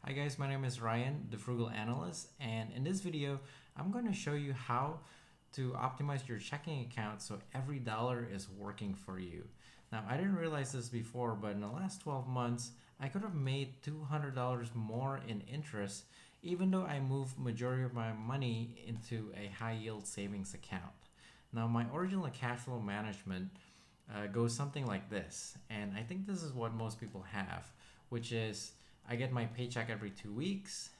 Hi guys, my name is Ryan, the Frugal Analyst, and in this video, I'm going to show you how to optimize your checking account so every dollar is working for you. Now, I didn't realize this before, but in the last 12 months, I could have made $200 more in interest even though I moved majority of my money into a high yield savings account. Now, my original cash flow management goes something like this, and I think this is what most people have, which is I get my paycheck every 2 weeks,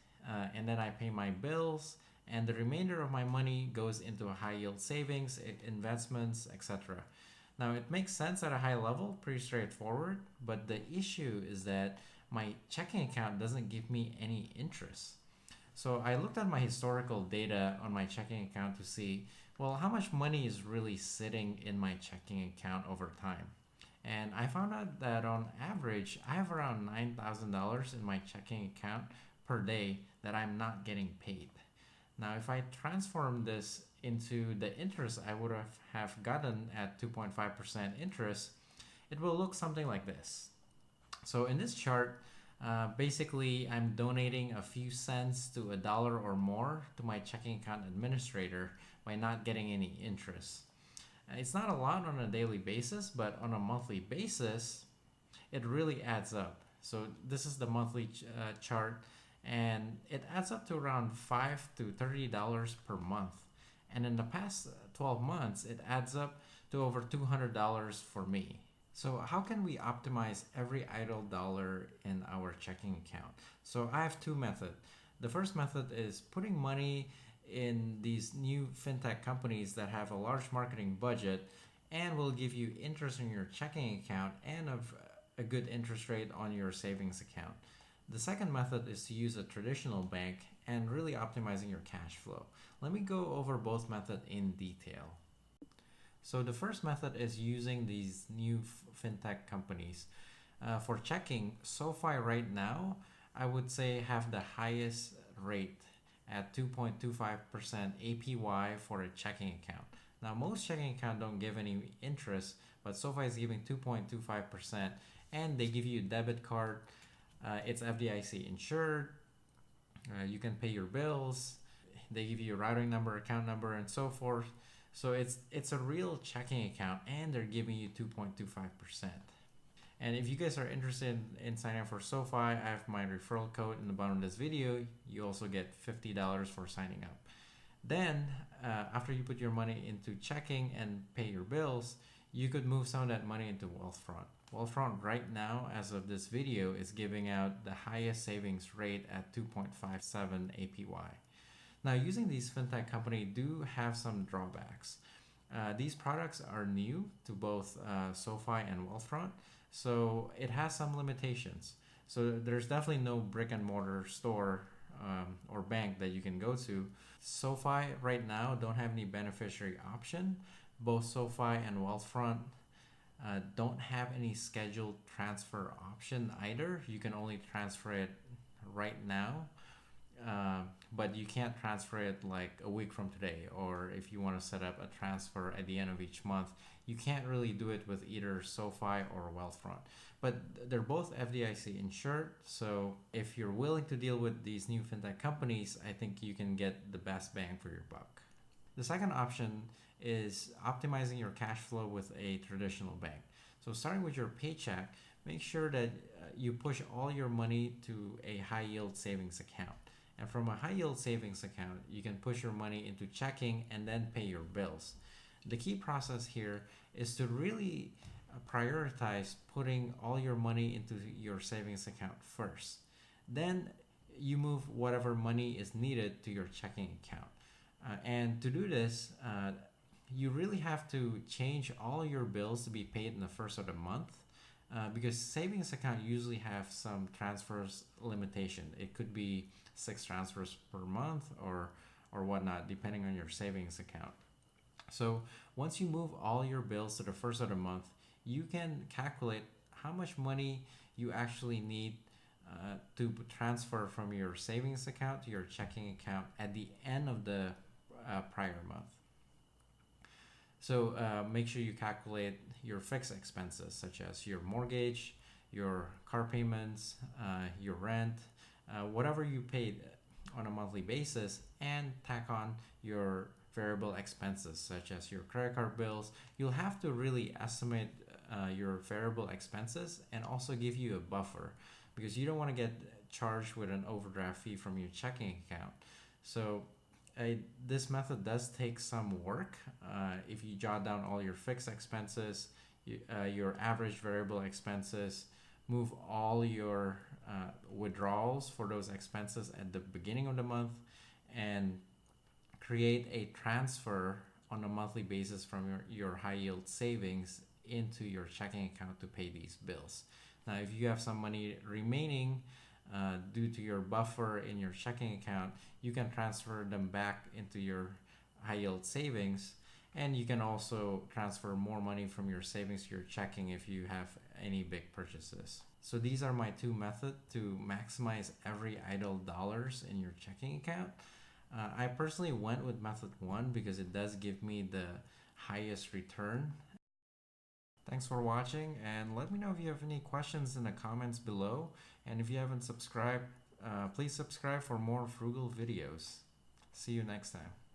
and then I pay my bills, and the remainder of my money goes into a high yield savings, investments, etc. Now, it makes sense at a high level, pretty straightforward, but the issue is that my checking account doesn't give me any interest. So I looked at my historical data on my checking account to see, well, how much money is really sitting in my checking account over time. And I found out that on average, I have around $9,000 in my checking account per day that I'm not getting paid. Now, if I transform this into the interest I would have gotten at 2.5% interest, it will look something like this. So in this chart, basically, I'm donating a few cents to a dollar or more to my checking account administrator by not getting any interest. It's not a lot on a daily basis, but on a monthly basis, it really adds up. So this is the monthly chart, and it adds up to around $5 to $30 per month. And in the past 12 months, it adds up to over $200 for me. So how can we optimize every idle dollar in our checking account? So I have two methods. The first method is putting money in these new fintech companies that have a large marketing budget and will give you interest in your checking account and a good interest rate on your savings account. The second method is to use a traditional bank and really optimizing your cash flow. Let me go over both methods in detail. So the first method is using these new fintech companies. For checking, SOFI right now, I would say have the highest rate at 2.25% APY for a checking account. Now, most checking accounts don't give any interest, but SoFi is giving 2.25%, and they give you a debit card. It's FDIC insured. You can pay your bills. They give you a routing number, account number, and so forth. So it's a real checking account, and they're giving you 2.25%. And if you guys are interested in signing up for SoFi, I have my referral code in the bottom of this video. You also get $50 for signing up. Then, after you put your money into checking and pay your bills, you could move some of that money into Wealthfront. Wealthfront right now, as of this video, is giving out the highest savings rate at 2.57 APY. Now, using these fintech companies do have some drawbacks. These products are new to both SoFi and Wealthfront, so it has some limitations. So there's definitely no brick and mortar store or bank that you can go to. SoFi right now don't have any beneficiary option. Both SoFi and Wealthfront don't have any scheduled transfer option either. You can only transfer it right now, but you can't transfer it like a week from today, or if you want to set up a transfer at the end of each month, you can't really do it with either SoFi or Wealthfront. But they're both FDIC insured, so if you're willing to deal with these new fintech companies, I think you can get the best bang for your buck. The second option is optimizing your cash flow with a traditional bank. So starting with your paycheck, make sure that you push all your money to a high yield savings account. And from a high yield savings account, you can push your money into checking and then pay your bills. The key process here is to really prioritize putting all your money into your savings account first. Then you move whatever money is needed to your checking account. And to do this, you really have to change all your bills to be paid in the first of the month. Because savings account usually have some transfers limitation. It could be 6 transfers per month or whatnot, depending on your savings account. So once you move all your bills to the first of the month, you can calculate how much money you actually need to transfer from your savings account to your checking account at the end of the prior month. So make sure you calculate your fixed expenses, such as your mortgage, your car payments, your rent, whatever you paid on a monthly basis and tack on your variable expenses such as your credit card bills. You'll have to really estimate your variable expenses and also give you a buffer, because you don't want to get charged with an overdraft fee from your checking account. So this method does take some work. If you jot down all your fixed expenses, your average variable expenses, move all your withdrawals for those expenses at the beginning of the month, and create a transfer on a monthly basis from your high yield savings into your checking account to pay these bills. Now, if you have some money remaining due to your buffer in your checking account, you can transfer them back into your high yield savings, and you can also transfer more money from your savings to your checking if you have any big purchases. So these are my two methods to maximize every idle dollars in your checking account. I personally went with method 1 because it does give me the highest return. Thanks for watching, and let me know if you have any questions in the comments below. And if you haven't subscribed, please subscribe for more frugal videos. See you next time.